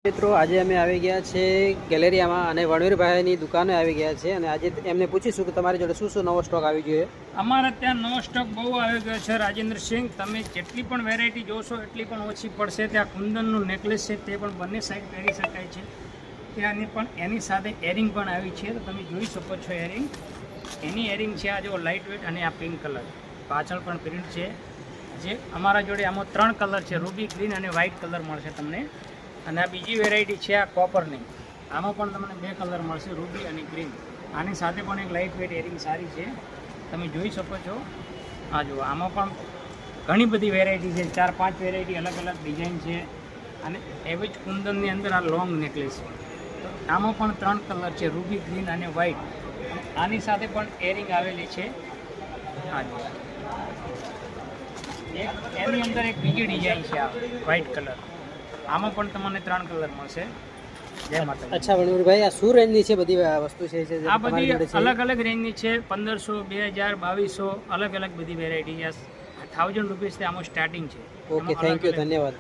મિત્રો આજે અમે આવી ગયા છે ગેલેરિયામાં અને વણવીરભાઈની દુકાને આવી ગયા છે અને આજે એમને પૂછીશું કે તમારી જોડે શું શું નવો સ્ટોક આવી ગયો છે। અમારે ત્યાં નવો સ્ટોક બહુ આવી ગયો છે રાજેન્દ્રસિંહ, તમે જેટલી પણ વેરાયટી જોશો એટલી પણ ઓછી પડશે। ત્યાં કુંદનનું નેકલેસ છે તે પણ બંને સાઈડ પહેરી શકાય છે। ત્યાંની પણ એની સાથે એરિંગ પણ આવી છે, તો તમે જોઈ શકો છો એરિંગ, એની એરિંગ છે આ જો લાઇટ વેટ અને આ પિંક કલર, પાછળ પણ પ્રિન્ટ છે। જે અમારા જોડે આમાં 3 કલર છે, રૂબી ગ્રીન અને વ્હાઇટ કલર મળશે તમને। અને આ બીજી વેરાયટી છે આ કોપરની, આમાં પણ તમને 2 કલર મળશે, રૂબી અને ગ્રીન। આની સાથે પણ એક લાઇટ વેટ એરિંગ સારી છે, તમે જોઈ શકો છો। આ જુઓ, આમાં પણ ઘણી બધી વેરાયટી છે, 4-5 વેરાયટી અલગ અલગ ડિઝાઇન છે। અને એવી જ કુંદનની અંદર આ લોંગ નેકલેસ છે, તો આમાં પણ 3 કલર છે, રૂબી ગ્રીન અને વ્હાઇટ। આની સાથે પણ એરિંગ આવેલી છે। આ જુઓ, એની અંદર એક બીજી ડિઝાઇન છે આ વ્હાઇટ કલર, આમાં પણ તમને 3 કલર મળશે। જય માતા। અચ્છા વણવીરભાઈ, આ શું રેન્જની છે બધી વસ્તુ છે જે આ તમારી જોડે બધી છે? અલગ અલગ રેન્જની છે, 1500, 2000, 2200 અલગ અલગ બધી વેરાયટી છે। 1000 રૂપીસથી આમાં સ્ટાર્ટિંગ છે। ઓકે, થેન્ક યુ, ધન્યવાદ।